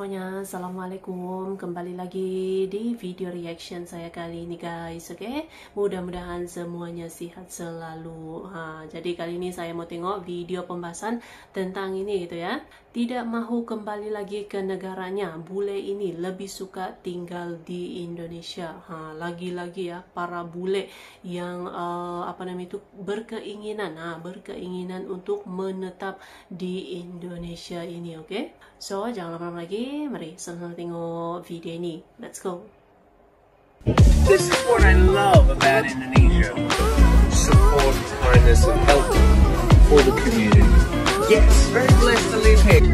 semuanya, Assalamualaikum. Kembali lagi di video reaction saya kali ini guys. Oke, mudah-mudahan semuanya sehat selalu. Jadi kali ini saya mau tengok video pembahasan tentang ini gitu ya. Tidak mahu kembali lagi ke negaranya, bule ini lebih suka tinggal di Indonesia. Lagi-lagi ya, para bule yang berkeinginan untuk menetap di Indonesia ini. Oke, so jangan lama-lama lagi, mari sama-sama tengok video ini. Let's go. This is what I love about Indonesia. Support, kindness and help for the community. Yes, very blessed to live here.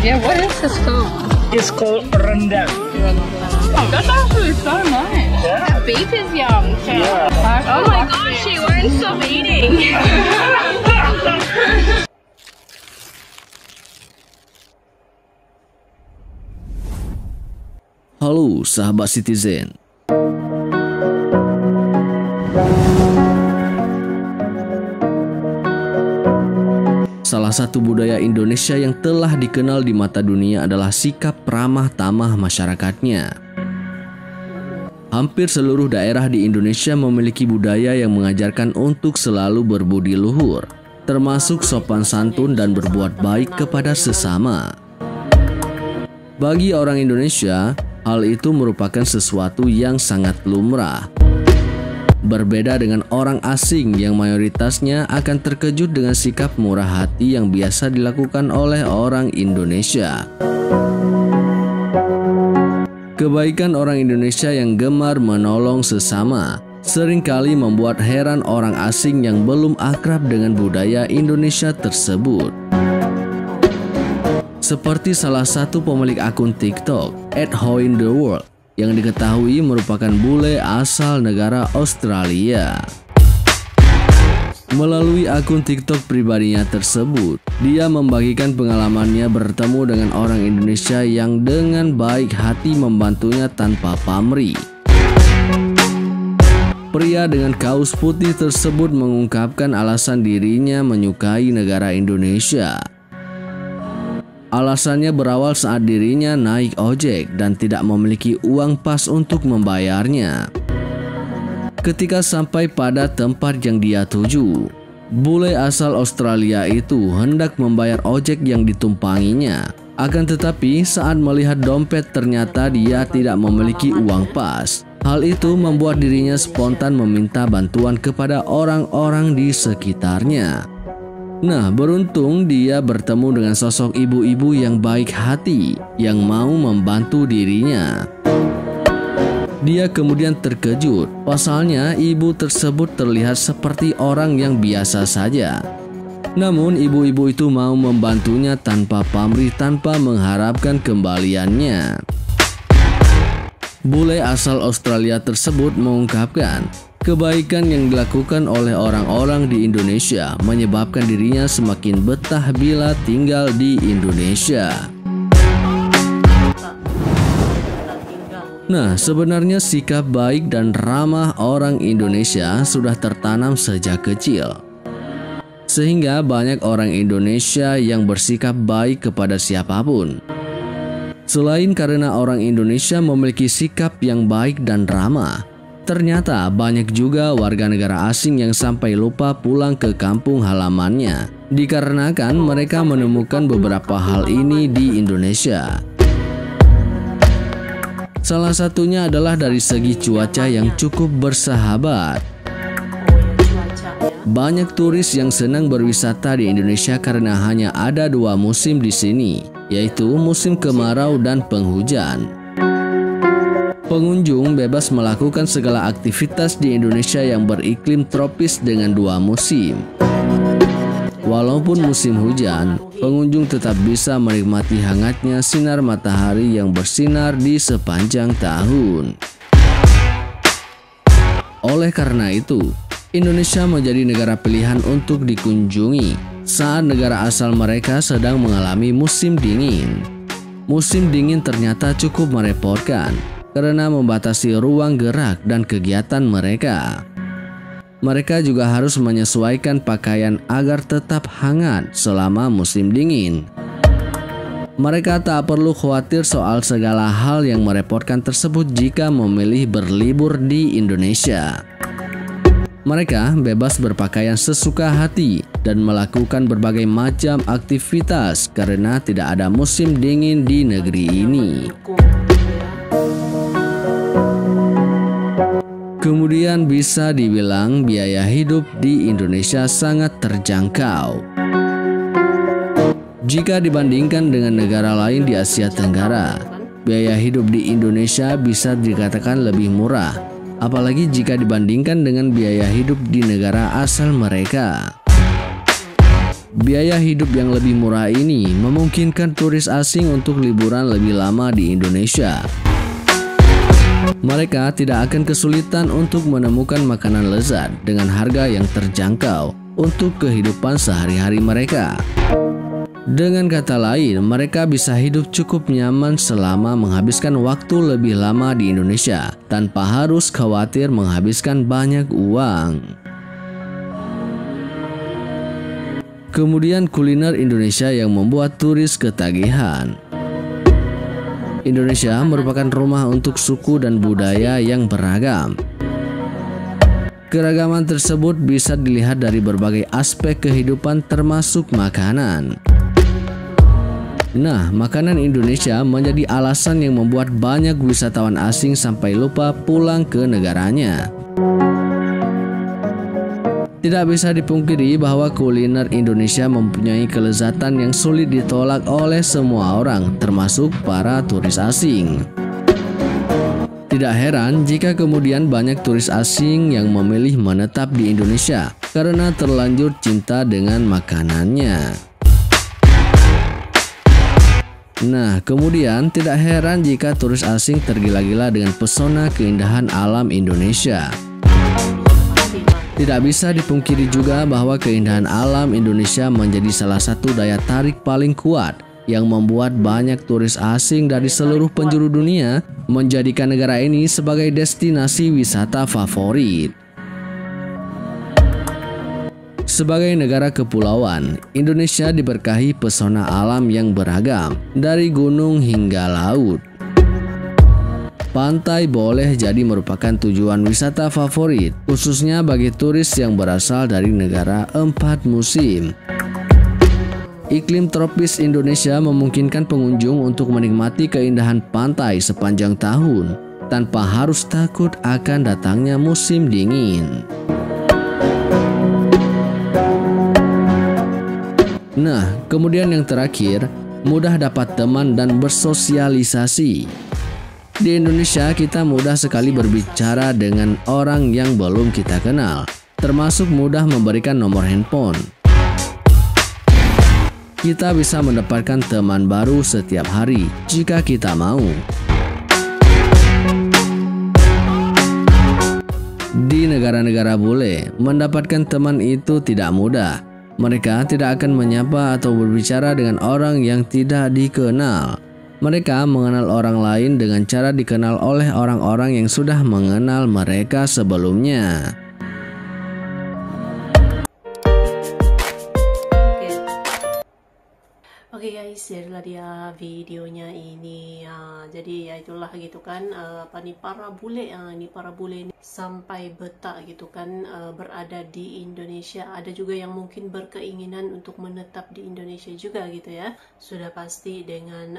Yeah, what is this called? It's called rendang. Oh, that's actually so nice. Yeah. That beef is yum. Too. Yeah. Oh my gosh, she won't stop eating. Halo sahabat Citizen. Salah satu budaya Indonesia yang telah dikenal di mata dunia adalah sikap ramah tamah masyarakatnya. Hampir seluruh daerah di Indonesia memiliki budaya yang mengajarkan untuk selalu berbudi luhur, termasuk sopan santun dan berbuat baik kepada sesama. Bagi orang Indonesia, hal itu merupakan sesuatu yang sangat lumrah. Berbeda dengan orang asing yang mayoritasnya akan terkejut dengan sikap murah hati yang biasa dilakukan oleh orang Indonesia. Kebaikan orang Indonesia yang gemar menolong sesama seringkali membuat heran orang asing yang belum akrab dengan budaya Indonesia tersebut. Seperti salah satu pemilik akun TikTok @HowInTheWorld yang diketahui merupakan bule asal negara Australia. Melalui akun TikTok pribadinya tersebut, dia membagikan pengalamannya bertemu dengan orang Indonesia yang dengan baik hati membantunya tanpa pamrih. Pria dengan kaos putih tersebut mengungkapkan alasan dirinya menyukai negara Indonesia. Alasannya berawal saat dirinya naik ojek dan tidak memiliki uang pas untuk membayarnya. Ketika sampai pada tempat yang dia tuju, bule asal Australia itu hendak membayar ojek yang ditumpanginya. Akan tetapi saat melihat dompet ternyata dia tidak memiliki uang pas. Hal itu membuat dirinya spontan meminta bantuan kepada orang-orang di sekitarnya. Nah, beruntung dia bertemu dengan sosok ibu-ibu yang baik hati yang mau membantu dirinya. Dia kemudian terkejut, pasalnya ibu tersebut terlihat seperti orang yang biasa saja. Namun ibu-ibu itu mau membantunya tanpa pamrih, tanpa mengharapkan kembaliannya. Bule asal Australia tersebut mengungkapkan, kebaikan yang dilakukan oleh orang-orang di Indonesia menyebabkan dirinya semakin betah bila tinggal di Indonesia. Nah, sebenarnya sikap baik dan ramah orang Indonesia sudah tertanam sejak kecil. Sehingga banyak orang Indonesia yang bersikap baik kepada siapapun. Selain karena orang Indonesia memiliki sikap yang baik dan ramah, ternyata banyak juga warga negara asing yang sampai lupa pulang ke kampung halamannya dikarenakan mereka menemukan beberapa hal ini di Indonesia. Salah satunya adalah dari segi cuaca yang cukup bersahabat. Banyak turis yang senang berwisata di Indonesia karena hanya ada dua musim di sini, yaitu musim kemarau dan penghujan. Pengunjung bebas melakukan segala aktivitas di Indonesia yang beriklim tropis dengan dua musim. Walaupun musim hujan, pengunjung tetap bisa menikmati hangatnya sinar matahari yang bersinar di sepanjang tahun. Oleh karena itu, Indonesia menjadi negara pilihan untuk dikunjungi saat negara asal mereka sedang mengalami musim dingin. Musim dingin ternyata cukup merepotkan karena membatasi ruang gerak dan kegiatan mereka. Mereka juga harus menyesuaikan pakaian agar tetap hangat selama musim dingin. Mereka tak perlu khawatir soal segala hal yang merepotkan tersebut jika memilih berlibur di Indonesia. Mereka bebas berpakaian sesuka hati dan melakukan berbagai macam aktivitas karena tidak ada musim dingin di negeri ini. Kemudian bisa dibilang biaya hidup di Indonesia sangat terjangkau. Jika dibandingkan dengan negara lain di Asia Tenggara, biaya hidup di Indonesia bisa dikatakan lebih murah, apalagi jika dibandingkan dengan biaya hidup di negara asal mereka. Biaya hidup yang lebih murah ini memungkinkan turis asing untuk liburan lebih lama di Indonesia. Mereka tidak akan kesulitan untuk menemukan makanan lezat dengan harga yang terjangkau untuk kehidupan sehari-hari mereka. Dengan kata lain, mereka bisa hidup cukup nyaman selama menghabiskan waktu lebih lama di Indonesia tanpa harus khawatir menghabiskan banyak uang. Kemudian kuliner Indonesia yang membuat turis ketagihan. Indonesia merupakan rumah untuk suku dan budaya yang beragam. Keragaman tersebut bisa dilihat dari berbagai aspek kehidupan termasuk makanan. Nah, makanan Indonesia menjadi alasan yang membuat banyak wisatawan asing sampai lupa pulang ke negaranya. Tidak bisa dipungkiri bahwa kuliner Indonesia mempunyai kelezatan yang sulit ditolak oleh semua orang, termasuk para turis asing. Tidak heran jika kemudian banyak turis asing yang memilih menetap di Indonesia karena terlanjur cinta dengan makanannya. Nah, kemudian tidak heran jika turis asing tergila-gila dengan pesona keindahan alam Indonesia. Tidak bisa dipungkiri juga bahwa keindahan alam Indonesia menjadi salah satu daya tarik paling kuat yang membuat banyak turis asing dari seluruh penjuru dunia menjadikan negara ini sebagai destinasi wisata favorit. Sebagai negara kepulauan, Indonesia diberkahi pesona alam yang beragam, dari gunung hingga laut. Pantai boleh jadi merupakan tujuan wisata favorit, khususnya bagi turis yang berasal dari negara 4 musim. Iklim tropis Indonesia memungkinkan pengunjung untuk menikmati keindahan pantai sepanjang tahun, tanpa harus takut akan datangnya musim dingin. Nah, kemudian yang terakhir, mudah dapat teman dan bersosialisasi. Di Indonesia, kita mudah sekali berbicara dengan orang yang belum kita kenal, termasuk mudah memberikan nomor handphone. Kita bisa mendapatkan teman baru setiap hari jika kita mau. Di negara-negara bule, mendapatkan teman itu tidak mudah. Mereka tidak akan menyapa atau berbicara dengan orang yang tidak dikenal. Mereka mengenal orang lain dengan cara dikenal oleh orang-orang yang sudah mengenal mereka sebelumnya. Oke guys, jadilah dia videonya ini. Jadi ya itulah gitu kan, para bule, ini para bule ini sampai betah gitu kan berada di Indonesia. Ada juga yang mungkin berkeinginan untuk menetap di Indonesia juga gitu ya. Sudah pasti dengan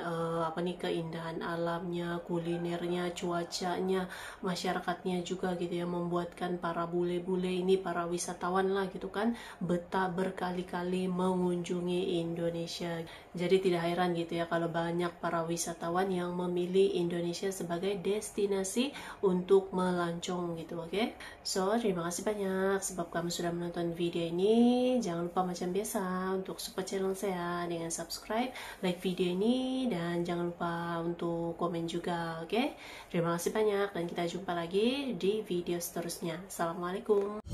keindahan alamnya, kulinernya, cuacanya, masyarakatnya juga gitu ya, membuatkan para bule-bule ini, para wisatawan lah gitu kan, betah berkali-kali mengunjungi Indonesia. Jadi tidak heran gitu ya kalau banyak para wisatawan yang memilih Indonesia sebagai destinasi untuk melancong gitu, oke? So, terima kasih banyak sebab kamu sudah menonton video ini. Jangan lupa macam biasa untuk support channel saya dengan subscribe, like video ini, dan jangan lupa untuk komen juga, oke? Terima kasih banyak dan kita jumpa lagi di video seterusnya. Assalamualaikum.